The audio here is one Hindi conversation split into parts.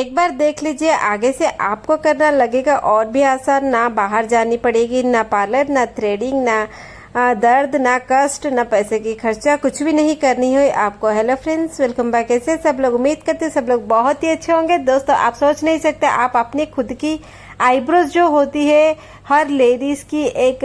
एक बार देख लीजिए, आगे से आपको करना लगेगा और भी आसान। ना बाहर जानी पड़ेगी, ना पार्लर, ना थ्रेडिंग, ना दर्द, ना कष्ट, ना पैसे की खर्चा, कुछ भी नहीं करनी है आपको। Hello friends, welcome back. कैसे सब लोग? उम्मीद करते हैं सब लोग बहुत ही अच्छे होंगे। दोस्तों, आप सोच नहीं सकते, आप अपने खुद की आईब्रोज जो होती है, हर लेडीज की एक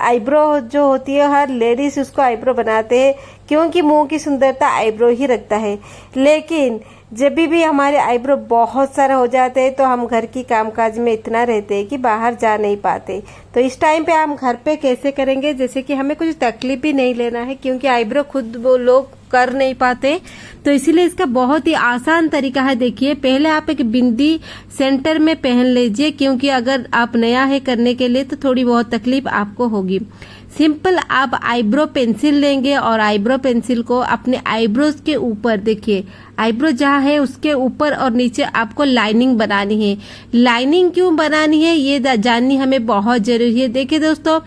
आईब्रो जो होती है, हर लेडीज उसको आईब्रो बनाते हैं क्योंकि मुंह की सुंदरता आईब्रो ही रखता है। लेकिन जब भी हमारे आईब्रो बहुत सारे हो जाते हैं तो हम घर की कामकाज में इतना रहते हैं कि बाहर जा नहीं पाते। तो इस टाइम पे हम घर पे कैसे करेंगे, जैसे कि हमें कुछ तकलीफ भी नहीं लेना है क्योंकि आईब्रो खुद वो लोग कर नहीं पाते। तो इसीलिए इसका बहुत ही आसान तरीका है। देखिए, पहले आप एक बिंदी सेंटर में पहन लीजिए क्योंकि अगर आप नया है करने के लिए तो थोड़ी बहुत तकलीफ आपको होगी। सिंपल आप आईब्रो पेंसिल लेंगे और आईब्रो पेंसिल को अपने आईब्रोज के ऊपर, देखिए आईब्रो जहाँ है उसके ऊपर और नीचे आपको लाइनिंग बनानी है। लाइनिंग क्यों बनानी है ये जाननी हमें बहुत जरूरी है। देखिए दोस्तों,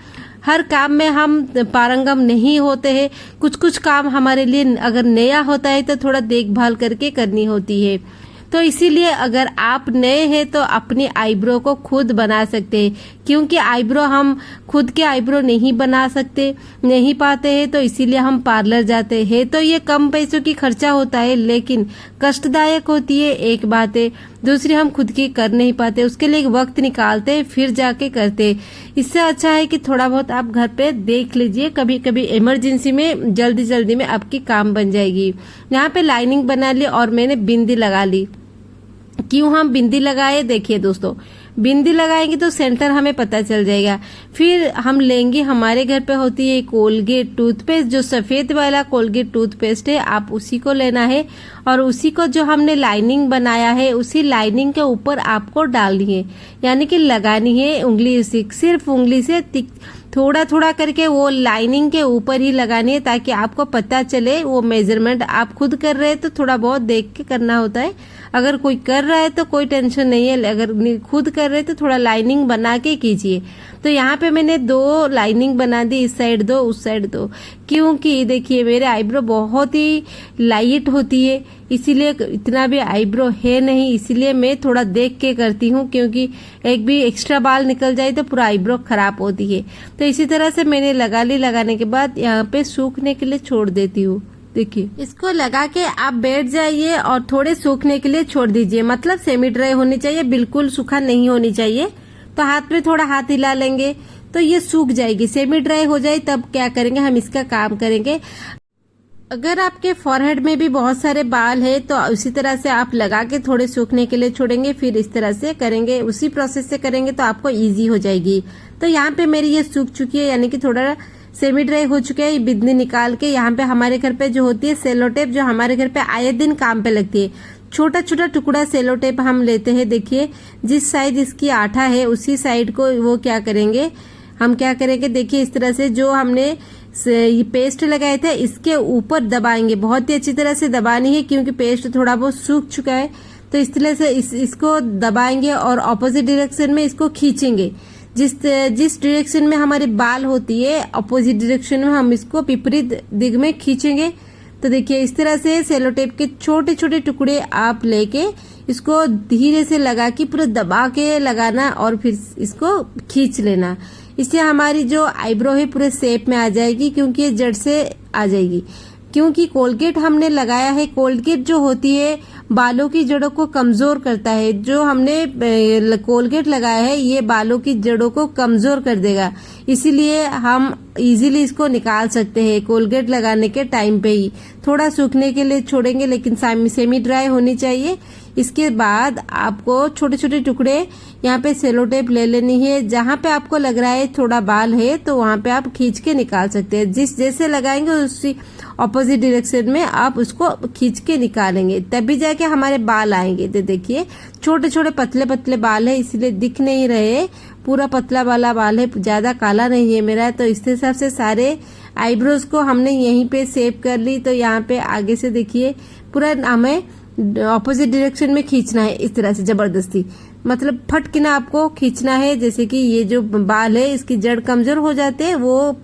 हर काम में हम पारंगम नहीं होते हैं। कुछ कुछ काम हमारे लिए अगर नया होता है तो थोड़ा देखभाल करके करनी होती है। तो इसीलिए अगर आप नए हैं तो अपनी आईब्रो को खुद बना सकते हैं क्योंकि आईब्रो हम खुद के आईब्रो नहीं बना सकते, नहीं पाते हैं। तो इसीलिए हम पार्लर जाते हैं। तो ये कम पैसों की खर्चा होता है लेकिन कष्टदायक होती है, एक बात है। दूसरी, हम खुद की कर नहीं पाते, उसके लिए एक वक्त निकालते हैं फिर जाके करते। इससे अच्छा है कि थोड़ा बहुत आप घर पे देख लीजिए, कभी कभी इमरजेंसी में जल्दी जल्दी में आपकी काम बन जाएगी। यहाँ पे लाइनिंग बना ली और मैंने बिंदी लगा ली। क्यों हम बिंदी लगाए? देखिए दोस्तों, बिंदी लगाएंगे तो सेंटर हमें पता चल जाएगा। फिर हम लेंगे, हमारे घर पे होती है कोलगेट टूथपेस्ट, जो सफेद वाला कोलगेट टूथपेस्ट है, आप उसी को लेना है और उसी को जो हमने लाइनिंग बनाया है उसी लाइनिंग के ऊपर आपको डालनी है, यानी कि लगानी है उंगली से, सिर्फ उंगली से थोड़ा थोड़ा करके वो लाइनिंग के ऊपर ही लगानी है ताकि आपको पता चले। वो मेजरमेंट आप खुद कर रहे हैं तो थोड़ा बहुत देख के करना होता है। अगर कोई कर रहा है तो कोई टेंशन नहीं है, अगर खुद कर रहे हैं तो थोड़ा लाइनिंग बना के कीजिए। तो यहाँ पे मैंने 2 लाइनिंग बना दी, इस साइड 2 उस साइड 2, क्योंकि देखिए मेरे आईब्रो बहुत ही लाइट होती है, इसीलिए इतना भी आईब्रो है नहीं, इसीलिए मैं थोड़ा देख के करती हूँ क्योंकि एक भी एक्स्ट्रा बाल निकल जाए तो पूरा आईब्रो खराब होती है। तो इसी तरह से मैंने लगा ली। लगाने के बाद यहाँ पे सूखने के लिए छोड़ देती हूँ। देखिए, इसको लगा के आप बैठ जाइए और थोड़े सूखने के लिए छोड़ दीजिए। मतलब सेमी ड्राई होनी चाहिए, बिल्कुल सूखा नहीं होनी चाहिए। तो हाथ में थोड़ा हाथ हिला लेंगे तो ये सूख जाएगी। सेमी ड्राई हो जाए तब क्या करेंगे, हम इसका काम करेंगे। अगर आपके फॉरहेड में भी बहुत सारे बाल है तो उसी तरह से आप लगा के थोड़े सूखने के लिए छोड़ेंगे, फिर इस तरह से करेंगे, उसी प्रोसेस से करेंगे तो आपको इजी हो जाएगी। तो यहाँ पे मेरी ये सूख चुकी है, यानी कि थोड़ा सेमी ड्राई हो चुके हैं। बिंदी निकाल के यहाँ पे हमारे घर पे जो होती है सेलो टेप, जो हमारे घर पे आए दिन काम पे लगती है, छोटा छोटा टुकड़ा सेलो टेप हम लेते हैं। देखिए, जिस साइड इसकी आठा है उसी साइड को वो क्या करेंगे, हम क्या करेंगे, देखिए इस तरह से जो हमने ये पेस्ट लगाए थे इसके ऊपर दबाएंगे। बहुत ही अच्छी तरह से दबानी है क्योंकि पेस्ट थोड़ा बहुत सूख चुका है। तो इस तरह से इसको दबाएंगे और ऑपोजिट डायरेक्शन में इसको खींचेंगे। जिस डायरेक्शन में हमारे बाल होती है अपोजिट डायरेक्शन में हम इसको विपरीत दिग में खींचेंगे। तो देखिए, इस तरह से सेलो टेप के छोटे छोटे टुकड़े आप लेके इसको धीरे से लगा के पूरा दबा के लगाना और फिर इसको खींच लेना। इससे हमारी जो आईब्रो है पूरे शेप में आ जाएगी क्योंकि ये जड़ से आ जाएगी। क्योंकि कोलगेट हमने लगाया है, कोलगेट जो होती है बालों की जड़ों को कमजोर करता है। जो हमने कोलगेट लगाया है ये बालों की जड़ों को कमजोर कर देगा, इसीलिए हम इजीली इसको निकाल सकते हैं कोलगेट लगाने के टाइम पे ही। थोड़ा सूखने के लिए छोड़ेंगे लेकिन सेमी ड्राई होनी चाहिए। इसके बाद आपको छोटे छोटे टुकड़े यहाँ पे सेलो टेप ले लेनी है। जहाँ पे आपको लग रहा है थोड़ा बाल है तो वहाँ पे आप खींच के निकाल सकते हैं। जैसे लगाएंगे उसी ऑपोजिट डायरेक्शन में आप उसको खींच के निकालेंगे, तभी जाके हमारे बाल आएंगे। तो देखिए, छोटे छोटे पतले पतले बाल है इसलिए दिख नहीं रहे, पूरा पतला वाला बाल है, ज्यादा काला नहीं है मेरा। तो इस हिसाब से सारे आईब्रोज को हमने यहीं पे सेव कर ली। तो यहाँ पे आगे से देखिए पूरा हमें ऑपोजिट डायरेक्शन में खींचना है, इस तरह से जबरदस्ती, मतलब फट के ना आपको खींचना है। जैसे कि ये जो बाल है इसकी जड़ कमजोर हो जाते हैं, वो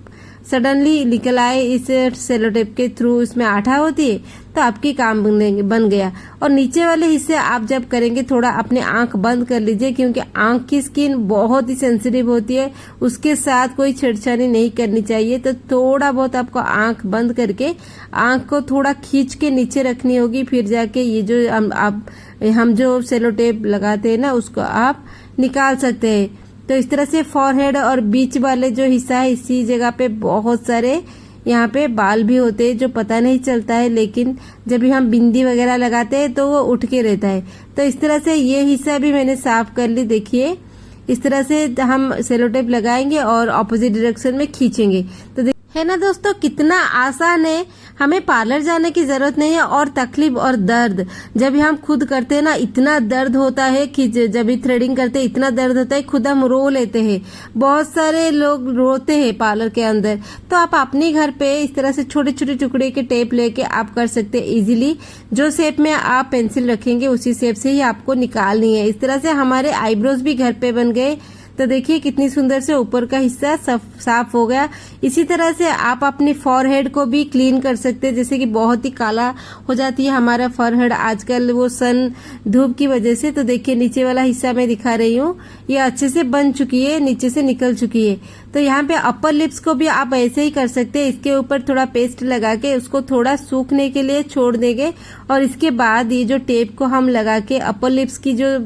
सडनली निकल आए इस सेलो टेप के थ्रू, इसमें आठा होती है, तो आपकी काम बन गया। और नीचे वाले हिस्से आप जब करेंगे थोड़ा अपने आंख बंद कर लीजिए, क्योंकि आंख की स्किन बहुत ही सेंसिटिव होती है, उसके साथ कोई छेड़छाड़ी नहीं करनी चाहिए। तो थोड़ा बहुत आपको आंख बंद करके आंख को थोड़ा खींच के नीचे रखनी होगी, फिर जाके ये जो हम जो सेलो टेप लगाते हैं ना उसको आप निकाल सकते हैं। तो इस तरह से फॉरहेड और बीच वाले जो हिस्सा है इसी जगह पे बहुत सारे यहाँ पे बाल भी होते हैं जो पता नहीं चलता है, लेकिन जब भी हम बिंदी वगैरह लगाते हैं तो वो उठ के रहता है। तो इस तरह से ये हिस्सा भी मैंने साफ कर ली। देखिए इस तरह से हम सेलो टेप लगाएंगे और ऑपोजिट डायरेक्शन में खींचेंगे। तो है ना दोस्तों, कितना आसान है, हमें पार्लर जाने की जरूरत नहीं है। और तकलीफ और दर्द जब भी हम खुद करते हैं ना, इतना दर्द होता है कि जब भी थ्रेडिंग करते हैं इतना दर्द होता है, खुद हम रो लेते हैं। बहुत सारे लोग रोते हैं पार्लर के अंदर। तो आप अपने घर पे इस तरह से छोटे छोटे टुकड़े के टेप लेके आप कर सकते हैं इजीली। जो शेप में आप पेंसिल रखेंगे उसी शेप से ही आपको निकालनी है। इस तरह से हमारे आईब्रोज भी घर पे बन गए। तो देखिए कितनी सुंदर से ऊपर का हिस्सा साफ हो गया। इसी तरह से आप अपनी फॉरहेड को भी क्लीन कर सकते हैं, जैसे कि बहुत ही काला हो जाती है हमारा फॉरहेड आजकल वो सन धूप की वजह से। तो देखिए नीचे वाला हिस्सा मैं दिखा रही हूँ, ये अच्छे से बन चुकी है, नीचे से निकल चुकी है। तो यहाँ पे अपर लिप्स को भी आप ऐसे ही कर सकते हैं। इसके ऊपर थोड़ा पेस्ट लगा के उसको थोड़ा सूखने के लिए छोड़ देंगे, और इसके बाद ये जो टेप को हम लगा के अपर लिप्स की जो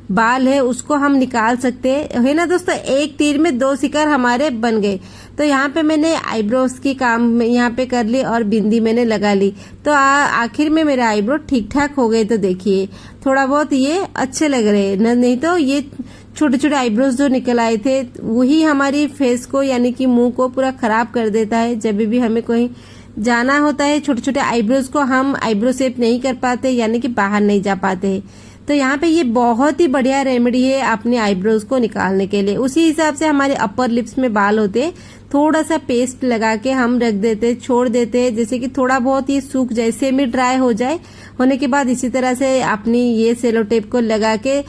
बाल है उसको हम निकाल सकते हैं, है ना दोस्तों। एक तीर में दो शिकार हमारे बन गए। तो यहाँ पे मैंने आईब्रोज की काम यहाँ पे कर ली और बिंदी मैंने लगा ली। तो आखिर में मेरे आईब्रो ठीक ठाक हो गए। तो देखिए थोड़ा बहुत ये अच्छे लग रहे हैं, नहीं तो ये छोटे छोटे आईब्रोज जो निकल आए थे वही हमारी फेस को यानी कि मुंह को पूरा खराब कर देता है। जब भी हमें कहीं जाना होता है छोटे छोटे आईब्रोज को हम आईब्रो शेप नहीं कर पाते, यानी कि बाहर नहीं जा पाते। तो यहाँ पे ये बहुत ही बढ़िया रेमेडी है अपने आईब्रोज को निकालने के लिए। उसी हिसाब से हमारे अपर लिप्स में बाल होते हैं, थोड़ा सा पेस्ट लगा के हम रख देते, छोड़ देते हैं, जैसे कि थोड़ा बहुत ये सूख जाए, सेमी ड्राई हो जाए। होने के बाद इसी तरह से अपनी ये सेलो टेप को लगा के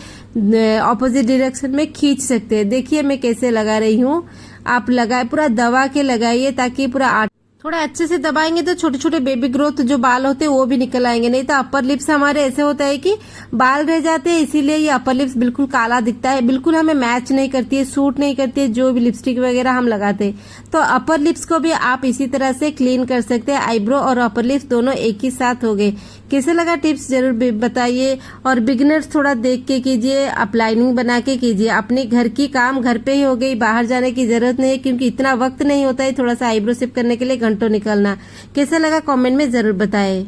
ऑपोजिट डायरेक्शन में खींच सकते हैं। देखिए मैं कैसे लगा रही हूँ, आप लगाए पूरा दबा के लगाइए, ताकि पूरा थोड़ा अच्छे से दबाएंगे तो छोटे छोटे बेबी ग्रोथ जो बाल होते हैं वो भी निकल आएंगे। नहीं तो अपर लिप्स हमारे ऐसे होता है कि बाल रह जाते हैं, इसीलिए ये अपर लिप्स बिल्कुल काला दिखता है, बिल्कुल हमें मैच नहीं करती है, सूट नहीं करती है जो भी लिपस्टिक वगैरह हम लगाते हैं। तो अपर लिप्स को भी आप इसी तरह से क्लीन कर सकते हैं। आईब्रो और अपर लिप्स दोनों एक ही साथ हो गए। कैसे लगा टिप्स जरूर बताइए, और बिगिनर्स थोड़ा देख के कीजिए, आप लाइनिंग बना के कीजिए। अपने घर की काम घर पे ही हो गई, बाहर जाने की जरूरत नहीं है, क्योंकि इतना वक्त नहीं होता है थोड़ा सा आईब्रो शेप करने के लिए घंटों निकलना। कैसा लगा कमेंट में जरूर बताएं।